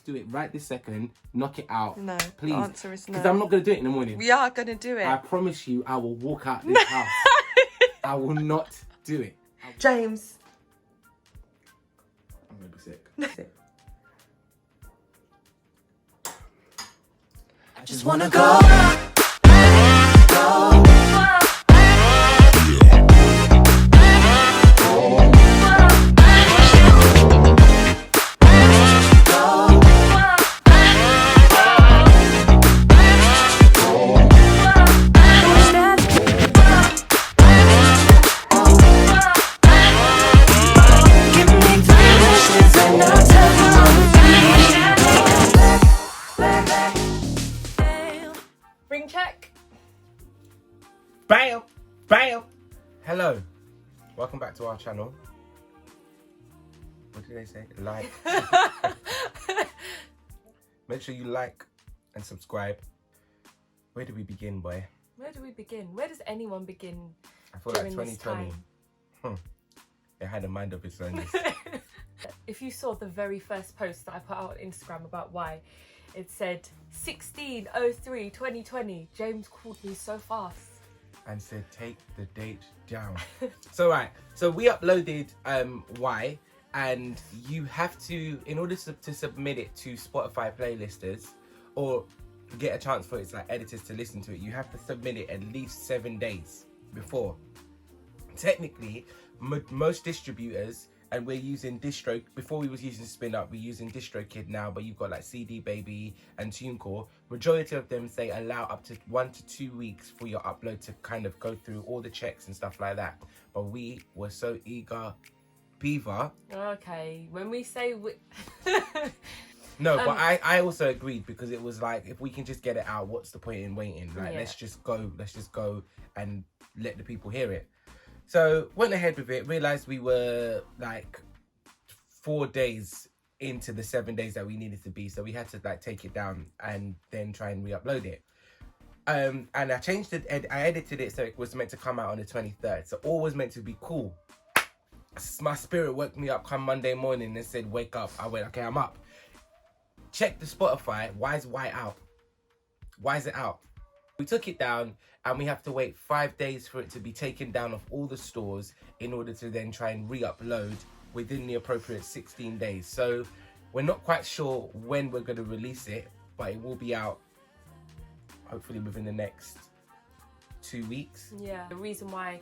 do it right this second. Knock it out. No, please. the answer is no. Because I'm not going to do it in the morning. We are going to do it. I promise you, I will walk out this house. I will not do it. James. I'm going to be sick. I just want to go. Ring check. Bam! Bam! Hello. Welcome back to our channel. What did they say? Like. Make sure you like and subscribe. Where do we begin, boy? Where do we begin? Where does anyone begin? I feel like during this 2020. time? It had a mind of its own. If you saw the very first post that I put out on Instagram about why, it said 16/03/2020. James called me so fast. And said, take the date down. So we uploaded Why, and you have to, in order to submit it to Spotify playlisters or get a chance for its like editors to listen to it, you have to submit it at least 7 days before. Technically, most distributors, and we're using Distro, before we was using Spin Up, we're using DistroKid now, but you've got like CD Baby and TuneCore. Majority of them say allow up to 1 to 2 weeks for your upload to kind of go through all the checks and stuff like that. But we were so eager, beaver. Okay, when we say No, but I also agreed, because it was like, if we can just get it out, what's the point in waiting? Like, Yeah. let's just go and let the people hear it. So went ahead with it, realized we were like 4 days into the 7 days that we needed to be. So we had to like take it down and then try and re-upload it. And I changed it, I edited it so it was meant to come out on the 23rd. So all was meant to be cool. My spirit woke me up come Monday morning and said, wake up. I went, okay, I'm up. Check the Spotify. Why is Why out? Why is it out? We took it down, and we have to wait 5 days for it to be taken down off all the stores in order to then try and re-upload within the appropriate 16 days. So we're not quite sure when we're going to release it, but it will be out hopefully within the next 2 weeks. Yeah, the reason why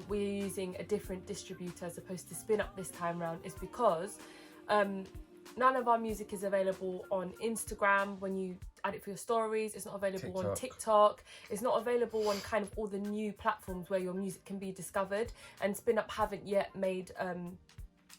we're using a different distributor as opposed to Spin Up this time round is because none of our music is available on Instagram when you add it for your stories. It's not available on TikTok. It's not available on kind of all the new platforms where your music can be discovered. And Spin Up haven't yet made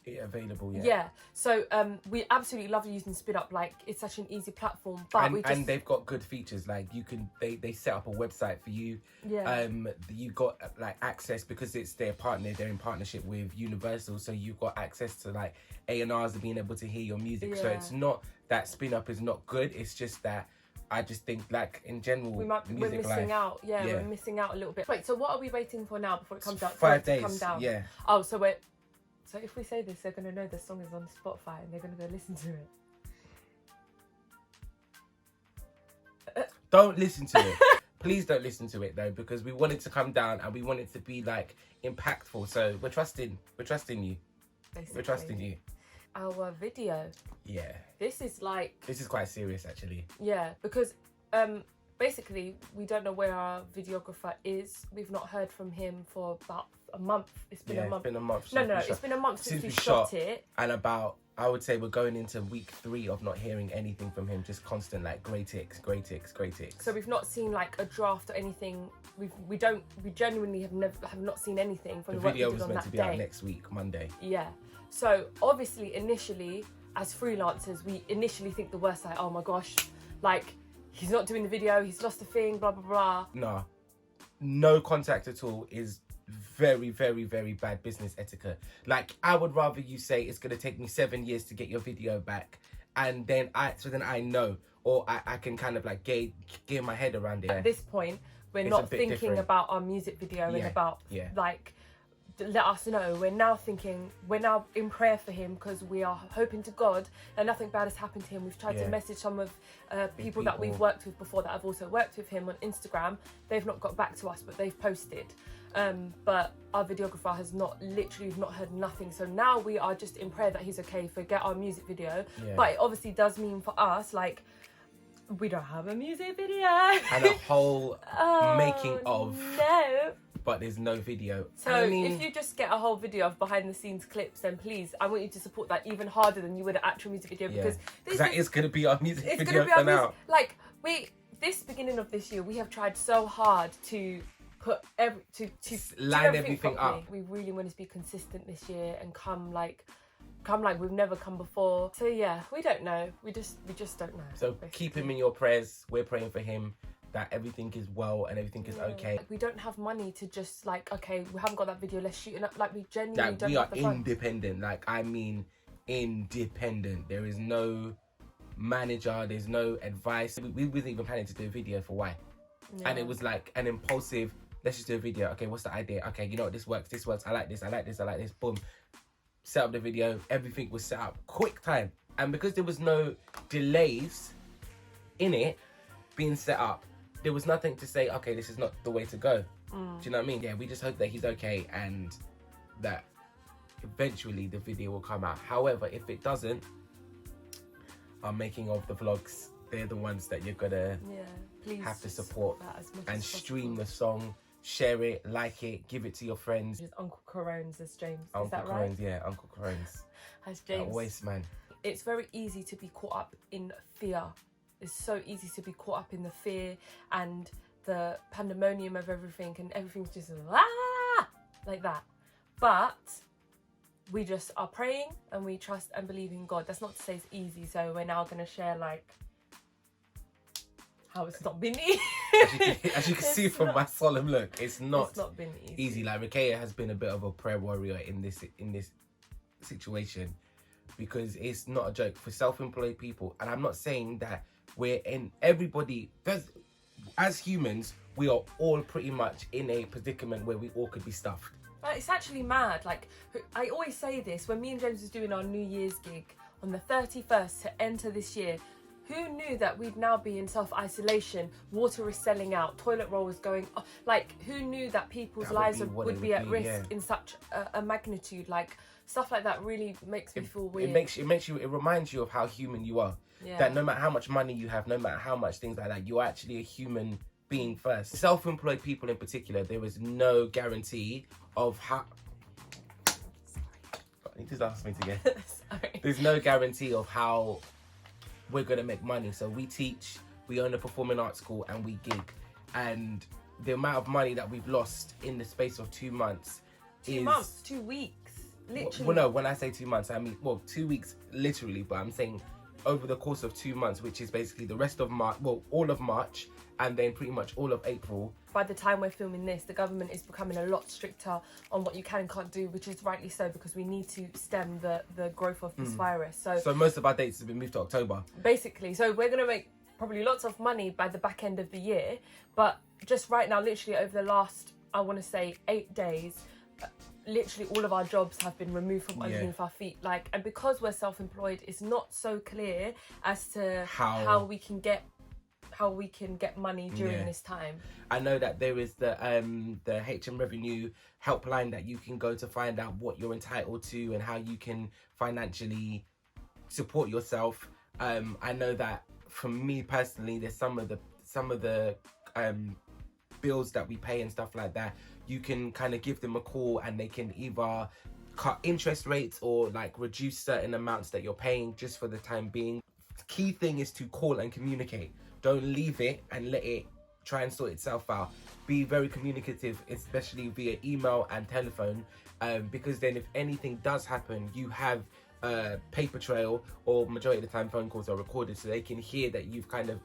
It available yet. Yeah, so we absolutely love using Spin Up. Like, it's such an easy platform, but and they've got good features. Like, you can they set up a website for you. Yeah. You got like access, because it's their partner. They're in partnership with Universal, so you've got access to like A&Rs and being able to hear your music. Yeah. So it's not that Spin Up is not good. It's just that I just think, like, in general, we're missing life, out. Yeah, we're missing out a little bit. Wait, so what are we waiting for now before it comes out? 5 days. Come down? Yeah. Oh, so we're. So if we say this, they're going to know the song is on Spotify and they're going to go listen to it. Don't listen to it. Please don't listen to it though, because we want it to come down and we want it to be like impactful. So we're trusting you. Basically. We're trusting you. Our video. Yeah. This is quite serious, actually. Yeah, because basically we don't know where our videographer is. We've not heard from him for about a month. It's been a month. It's been a month. It's been a month since we shot it. And about, I would say we're going into week 3 of not hearing anything from him. Just constant like grey ticks. So we've not seen like a draft or anything. We genuinely have not seen anything from the work we did on that day. The video was meant to be out next week, Monday. Yeah. So obviously initially, as freelancers, we initially think the worst, like, oh my gosh, like, he's not doing the video, he's lost a thing, blah, blah, blah. No contact at all is very, very, very bad business etiquette. Like, I would rather you say it's going to take me 7 years to get your video back, and then I know, or I can kind of like get my head around it. At this point, we're not thinking about our music video and about like let us know. We're now in prayer for him, because we are hoping to God that nothing bad has happened to him. We've tried to message some of people that we've worked with before, that have also worked with him on Instagram. They've not got back to us, but they've posted. But our videographer has we've not heard nothing. So now we are just in prayer that he's okay, forget our music video. But it obviously does mean for us, like, we don't have a music video. And a whole making of. No. But there's no video. So if you just get a whole video of behind the scenes clips, then please, I want you to support that even harder than you would an actual music video, because that is going to be our music video for now. Like, this beginning of this year, we have tried so hard to put to line everything up. We really want to be consistent this year and come like we've never come before. So yeah, we don't know. We just don't know. So basically, keep him in your prayers. We're praying for him, that everything is well and everything is okay. We don't have money to just like, okay, we haven't got that video, let's shoot it up. Like, we genuinely don't we have are the funds. independent. Like, I mean independent. There is no manager, there's no advice. We wasn't even planning to do a video for why. And it was like an impulsive, let's just do a video. Okay, what's the idea? Okay, you know what, this works. I like this. Boom. Set up the video. Everything was set up quick time. And because there was no delays in it being set up, there was nothing to say, okay, this is not the way to go. Do you know what I mean? Yeah, we just hope that he's okay and that eventually the video will come out. However, if it doesn't, our making of the vlogs, they're the ones that you're gonna have to support and stream the song, share it, like it, give it to your friends. Uncle Corones, as James. Uncle is that Corones, right? yeah, Uncle Corones. As James. Always, man. It's very easy to be caught up in fear. It's so easy to be caught up in the fear and the pandemonium of everything, and everything's just like that. But we just are praying and we trust and believe in God. That's not to say it's easy. So we're now going to share like how it's not been easy. As you can see from my solemn look, it's not been easy. Like, Rakaya has been a bit of a prayer warrior in this situation, because it's not a joke for self-employed people. And I'm not saying that everybody does, as humans, we are all pretty much in a predicament where we all could be stuffed. It's actually mad. Like, I always say this, when me and James was doing our New Year's gig on the 31st to enter this year, who knew that we'd now be in self-isolation, water is selling out, toilet roll was going off. Like, who knew that people's lives would be at risk in such a magnitude? Like, stuff like that really makes me feel weird. It reminds you of how human you are. Yeah. That no matter how much money you have, no matter how much things like that, you're actually a human being first. Self-employed people in particular, there is no guarantee of how... Sorry. He just asked me to get... Sorry. There's no guarantee of how we're going to make money. So we teach, we own a performing arts school, and we gig. And the amount of money that we've lost in the space of 2 months is... 2 months, 2 weeks, literally. Well, no, when I say 2 months, I mean, 2 weeks literally, but I'm saying over the course of 2 months, which is basically the rest of March, all of March, and then pretty much all of April. By the time we're filming this, the government is becoming a lot stricter on what you can and can't do, which is rightly so, because we need to stem the growth of this virus. So most of our dates have been moved to October. Basically, so we're going to make probably lots of money by the back end of the year, but just right now, literally over the last, I want to say 8 days, literally all of our jobs have been removed from underneath our feet. Like, and because we're self-employed, it's not so clear as to how we can get money during this time. I know that there is the HM Revenue helpline that you can go to find out what you're entitled to and how you can financially support yourself. I know that for me personally, there's some of the bills that we pay and stuff like that. You can kind of give them a call and they can either cut interest rates or like reduce certain amounts that you're paying just for the time being. The key thing is to call and communicate. Don't leave it and let it try and sort itself out. Be very communicative, especially via email and telephone, because then if anything does happen, you have a paper trail, or majority of the time phone calls are recorded, so they can hear that you've kind of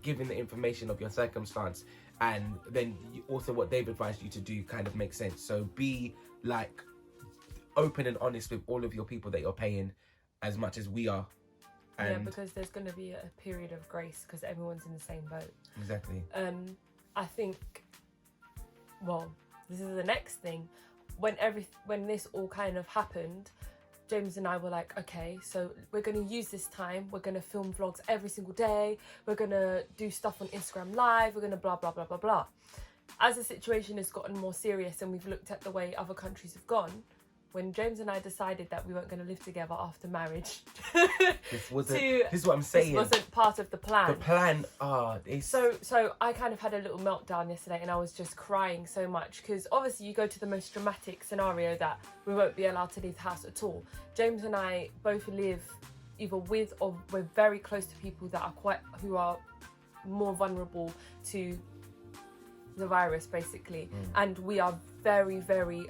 given the information of your circumstance, and then also what they've advised you to do kind of makes sense. So be like open and honest with all of your people that you're paying, as much as we are. Yeah, because there's going to be a period of grace because everyone's in the same boat. Exactly. I think, well, this is the next thing. when this all kind of happened, James and I were like, okay, so we're going to use this time. We're going to film vlogs every single day. We're going to do stuff on Instagram Live. We're going to blah, blah, blah, blah, blah. As the situation has gotten more serious and we've looked at the way other countries have gone, when James and I decided that we weren't going to live together after marriage, this is what I'm saying. This wasn't part of the plan. The plan, So I kind of had a little meltdown yesterday, and I was just crying so much because obviously you go to the most dramatic scenario that we won't be allowed to leave the house at all. James and I both live either with or we're very close to people that are who are more vulnerable to the virus, basically, and we are very, very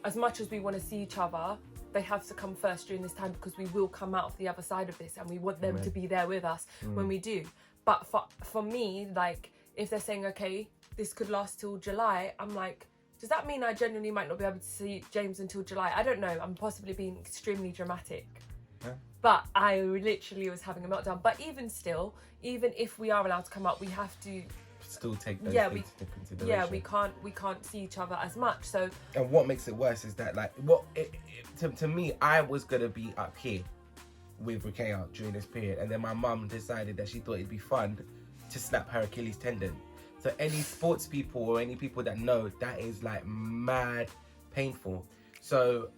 as much as we want to see each other, they have to come first during this time because we will come out of the other side of this, and we want them to be there with us when we do. But for me, like, if they're saying, okay, this could last till July, I'm like, does that mean I genuinely might not be able to see James until July? I don't know. I'm possibly being extremely dramatic. Yeah. But I literally was having a meltdown. But even still, even if we are allowed to come out, we have to still take those things into consideration. Yeah, we can't see each other as much. So, and what makes it worse is that, like, to me, I was gonna be up here with Ruqayyah during this period, and then my mum decided that she thought it'd be fun to snap her Achilles tendon. So any sports people or any people that know, that is like mad painful. So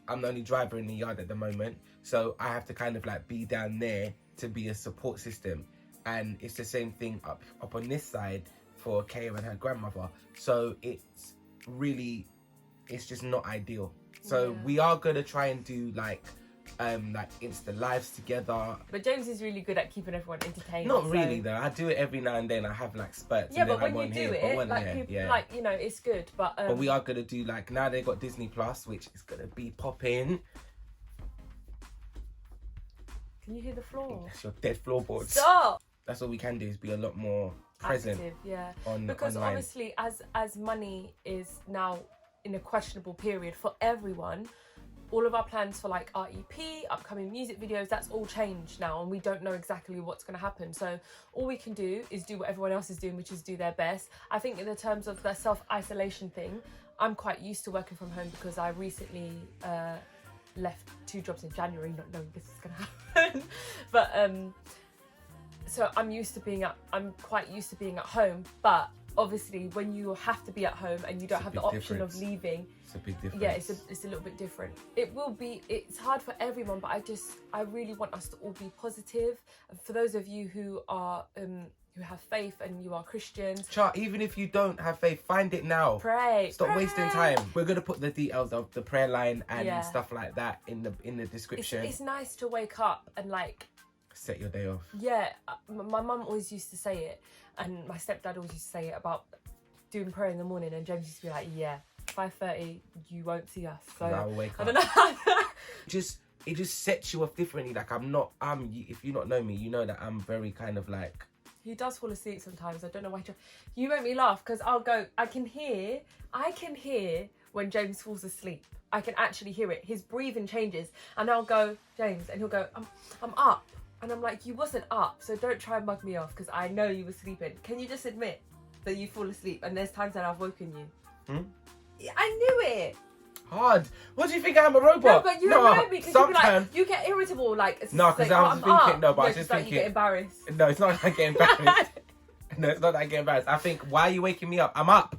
I'm the only driver in the yard at the moment, so I have to kind of like be down there to be a support system. And it's the same thing up on this side for Kaya and her grandmother. So it's just not ideal. So we are gonna try and do like Insta lives together. But James is really good at keeping everyone entertained. Not really though. I do it every now and then. I have like spurts. Yeah, but when you do it, like you know, it's good. But we are gonna do like, now they got Disney Plus, which is gonna be popping. Can you hear the floor? That's your dead floorboards. Stop. That's what we can do, is be a lot more present. Active, yeah. Because online. Obviously, as money is now in a questionable period for everyone, all of our plans for like our EP, upcoming music videos, that's all changed now, and we don't know exactly what's going to happen. So all we can do is do what everyone else is doing, which is do their best. I think in the terms of the self-isolation thing, I'm quite used to working from home because I recently left 2 jobs in January, not knowing this is going to happen. But so I'm quite used to being at home. But obviously, when you have to be at home and you don't have the option of leaving, it's a big difference. Yeah, it's a little bit different. It's hard for everyone, but I really want us to all be positive. And for those of you who are who have faith and you are Christians, even if you don't have faith, find it now. Pray. Stop wasting time. We're gonna put the details of the prayer line and stuff like that in the description. It's nice to wake up and like set your day off. Yeah, my mum always used to say it, and my stepdad always used to say it about doing prayer in the morning, and James used to be like, yeah, 5:30 you won't see us. So I will wake up. I don't know. it just sets you off differently. Like if you not know me, you know that I'm very kind of like, he does fall asleep sometimes. I don't know why. You make me laugh because I can hear when James falls asleep. I can actually hear it. His breathing changes, and I'll go, James, and he'll go, I'm up. And I'm like, you wasn't up, so don't try and mug me off because I know you were sleeping. Can you just admit that you fall asleep? And there's times that I've woken you. Yeah, I knew it. Hard. What do you think? I'm a robot? No, but you remind me because sometimes you get irritable. Like, no, because I was thinking. No, but I was just like thinking. You get embarrassed. No, it's not like I get embarrassed. No, it's not that I get embarrassed. I think, why are you waking me up? I'm up.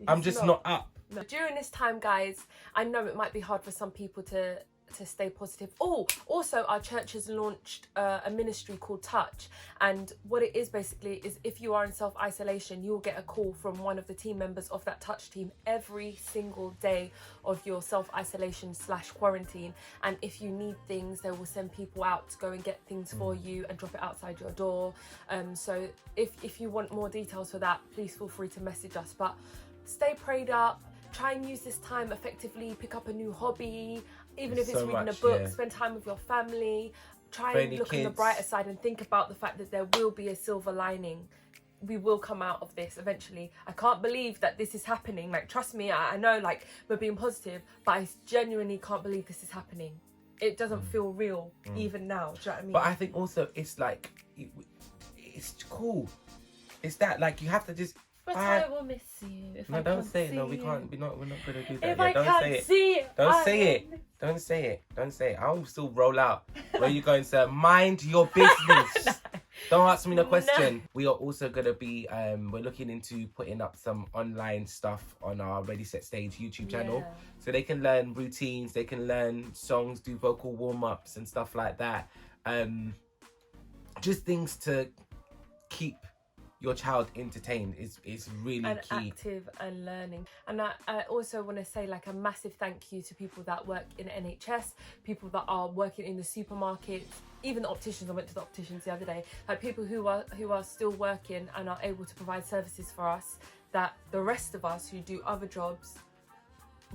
I'm just not up. No. During this time, guys, I know it might be hard for some people to stay positive. Oh, also our church has launched a ministry called Touch, and what it is basically is if you are in self-isolation, you'll get a call from one of the team members of that Touch team every single day of your self-isolation / quarantine, and if you need things, they will send people out to go and get things for you and drop it outside your door. So if you want more details for that, please feel free to message us. But stay prayed up, try and use this time effectively, pick up a new hobby. Even if it's reading a book, spend time with your family, try and look on the brighter side and think about the fact that there will be a silver lining. We will come out of this eventually. I can't believe that this is happening. Like, trust me, I know like we're being positive, but I genuinely can't believe this is happening. It doesn't feel real even now. Do you know what I mean? But I think also it's like, it's cool. It's that like you have to just But I will miss you if No, I don't can't say it. see No, we you. can't. We're not gonna do that. If Yeah, I don't can't say it. see it, Don't I say will it. Don't say it. Don't say it. I'll still roll out. Where are you going, sir? Mind your business. Don't ask me no question. We are also gonna be we're looking into putting up some online stuff on our Ready Set Stage YouTube channel. Yeah. So they can learn routines, they can learn songs, do vocal warm-ups and stuff like that. Just things to keep your child entertained is really And key. active and learning. And I also want to say like a massive thank you to people that work in NHS, people that are working in the supermarkets, even the opticians. I went to the opticians the other day. Like people who are still working and are able to provide services for us that the rest of us who do other jobs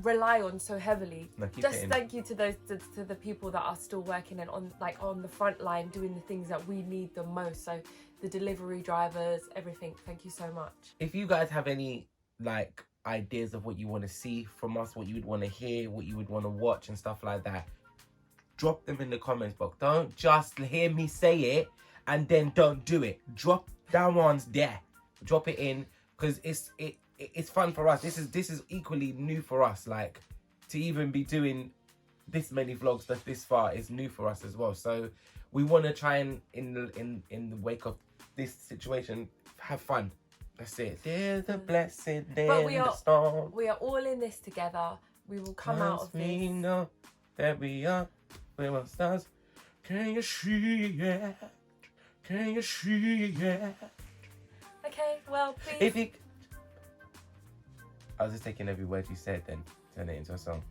rely on so heavily. No, keep Just hitting. thank you to those to the people that are still working and on the front line doing the things that we need the most. So the delivery drivers, everything. Thank you so much. If you guys have any like ideas of what you want to see from us, what you would want to hear, what you would want to watch and stuff like that, drop them in the comments box. Don't just hear me say it and then don't do it. Drop that one's there. Drop it in, because it's fun for us. This is equally new for us. Like, to even be doing this many vlogs this far is new for us as well. So we want to try and in the wake of this situation have fun. That's it. There's a blessing in the storm. We are all in this together. We will come out of this. We know that we are stars. Can you see it? Can you see it? Okay, well, please. If you... I was just taking every word you said, then turn it into a song.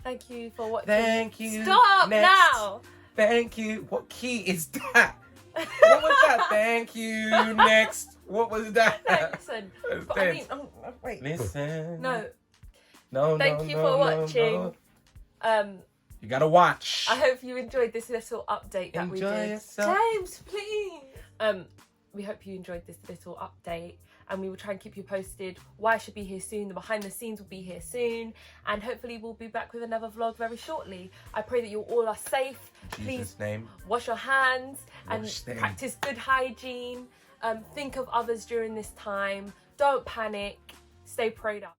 Thank you for watching. Thank you. Stop Next. now. Thank you. What key is that? What was that? Thank you. Next. What was that? No, listen. But I mean, wait. Listen. No. No. Thank you for watching. No. You gotta watch. I hope you enjoyed this little update that we Enjoy did. yourself. James, please. We hope you enjoyed this little update, and we will try and keep you posted. Why should be here soon. The behind the scenes will be here soon, and hopefully we'll be back with another vlog very shortly. I pray that you all are safe. In Please Jesus' name. wash your hands and Wash them. practice good hygiene. Think of others during this time. Don't panic. Stay prayed up.